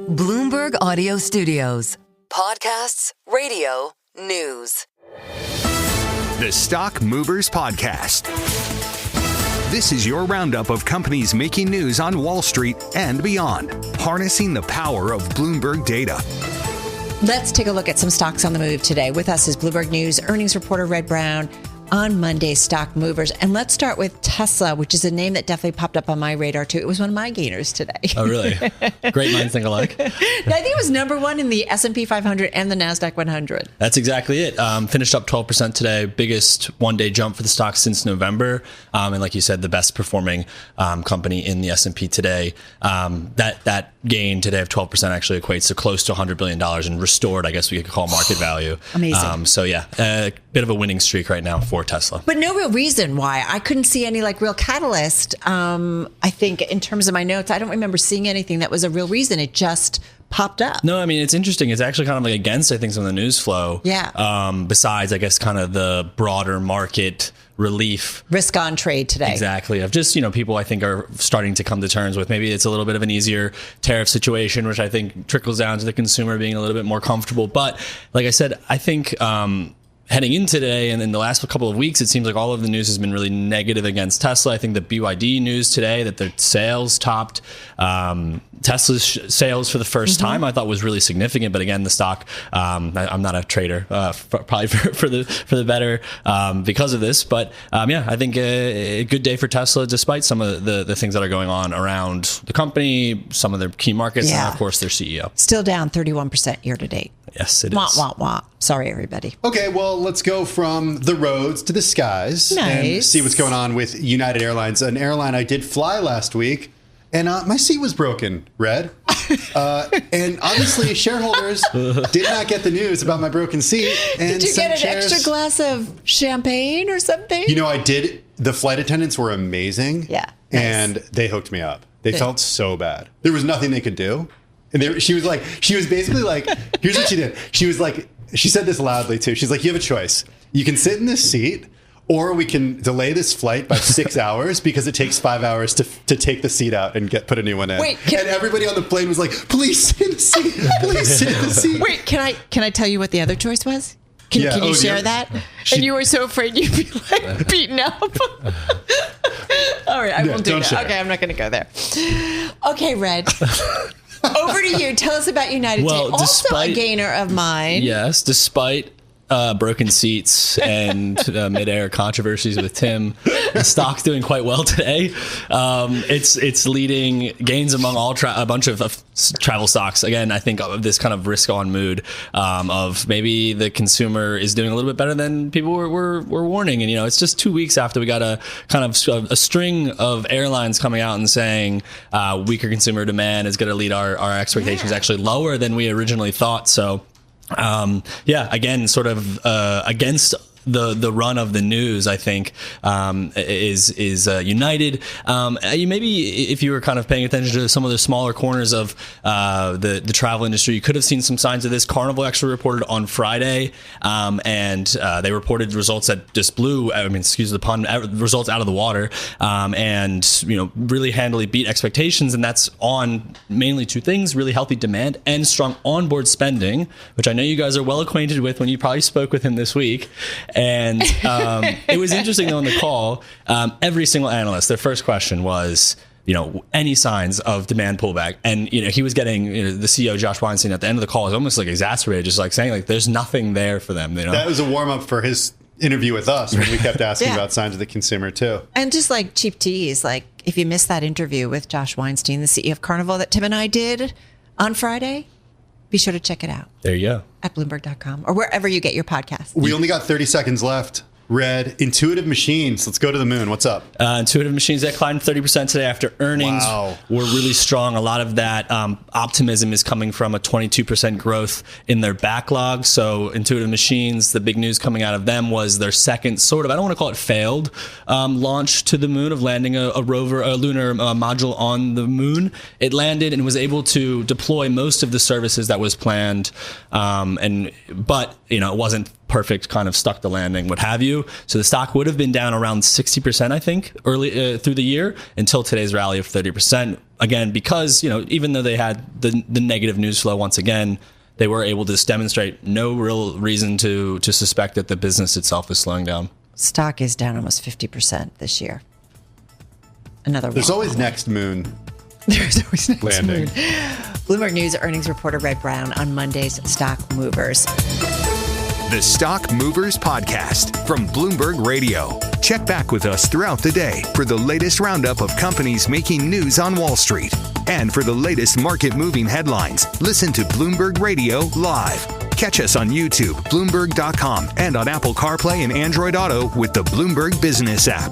Bloomberg Audio Studios. Podcasts, radio, news. The Stock Movers Podcast. This is your roundup of companies making news on Wall Street and beyond, harnessing the power of Bloomberg data. Let's take a look at some stocks on the move today. With us is Bloomberg News earnings reporter Red Brown on Monday's Stock Movers. And let's start with Tesla, which is a name that definitely popped up on my radar too. It was one of my gainers today. Oh, really? Great minds think alike. I think it was number one in the S&P 500 and the NASDAQ 100. That's exactly it. Finished up 12% today. Biggest one-day jump for the stock since November. And like you said, the best performing company in the S&P today. That gain today of 12% actually equates to close to $100 billion and restored, I guess we could call market value. Amazing. So yeah, a bit of a winning streak right now for Tesla. But no real reason why. I couldn't see any real catalyst. I think in terms of my notes, I don't remember seeing anything that was a real reason. It just popped up. No, I mean, it's interesting. It's actually kind of against, I think, some of the news flow. Yeah. Besides, I guess, kind of the broader market relief. Risk on trade today. Exactly. Of just, people I think are starting to come to terms with maybe it's a little bit of an easier tariff situation, which I think trickles down to the consumer being a little bit more comfortable. But like I said, I think heading in today and in the last couple of weeks, it seems like all of the news has been really negative against Tesla. I think the BYD news today that their sales topped Tesla's sales for the first time, I thought was really significant. But again, the stock, I'm not a trader, probably for the better because of this. But yeah, I think a good day for Tesla, despite some of the things that are going on around the company, some of their key markets, and of course their CEO. Still down 31% year to date. Yes, it is. Wah, wah, wah. Sorry, everybody. Okay, well, let's go from the roads to the skies and see what's going on with United Airlines, an airline I did fly last week. And my seat was broken, Red. And obviously, shareholders did not get the news about my broken seat. And did you get an extra glass of champagne or something? I did. The flight attendants were amazing. Yeah. Nice. And they hooked me up. They felt so bad. There was nothing they could do. And she was basically like, here's what she did. She said this loudly too. She's like, you have a choice. You can sit in this seat, or we can delay this flight by 6 hours because it takes 5 hours to take the seat out and put a new one in. And everybody on the plane was like, please sit in the seat. Please sit in the seat. Wait, can I tell you what the other choice was? Can you share that? And you were so afraid you'd be beaten up. All right, I won't do that. Share. Okay, I'm not going to go there. Okay, Red. Over to you. Tell us about United. Well, also a gainer of mine. Yes, despite broken seats and mid-air controversies with Tim, the stock's doing quite well today. It's leading gains among a bunch of travel stocks. Again, I think of this kind of risk-on mood of maybe the consumer is doing a little bit better than people were warning. And it's just 2 weeks after we got a kind of a string of airlines coming out and saying weaker consumer demand is going to lead our expectations actually lower than we originally thought. So. Again, sort of against the run of the news, I think, is United. Maybe if you were kind of paying attention to some of the smaller corners of the travel industry, you could have seen some signs of this. Carnival actually reported on Friday, and they reported results that just blew, excuse the pun, results out of the water, and really handily beat expectations. And that's on mainly two things: really healthy demand and strong onboard spending, which I know you guys are well acquainted with when you probably spoke with him this week. And it was interesting, though, on the call, every single analyst, their first question was, any signs of demand pullback? And, he was getting, the CEO, Josh Weinstein, at the end of the call was almost exacerbated, just saying there's nothing there for them. That was a warm up for his interview with us when we kept asking about signs of the consumer too. And just cheap tease, if you missed that interview with Josh Weinstein, the CEO of Carnival, that Tim and I did on Friday, be sure to check it out. There you go. At Bloomberg.com or wherever you get your podcasts. We only got 30 seconds left. Red, Intuitive Machines. Let's go to the moon. What's up? Intuitive Machines, that climbed 30% today after earnings were really strong. A lot of that optimism is coming from a 22% growth in their backlog. So Intuitive Machines, the big news coming out of them was their second sort of, I don't want to call it failed, launch to the moon of landing a lunar module on the moon. It landed and was able to deploy most of the services that was planned. But it wasn't perfect kind of stuck the landing, what have you. So the stock would have been down around 60%, I think, early through the year until today's rally of 30%. Again, because, even though they had the negative news flow once again, they were able to demonstrate no real reason to suspect that the business itself is slowing down. Stock is down almost 50% this year. There's always next moon. There's always next landing. moon. Bloomberg News earnings reporter Red Brown on Monday's Stock Movers. The Stock Movers Podcast from Bloomberg Radio. Check back with us throughout the day for the latest roundup of companies making news on Wall Street. And for the latest market-moving headlines, listen to Bloomberg Radio live. Catch us on YouTube, Bloomberg.com, and on Apple CarPlay and Android Auto with the Bloomberg Business app.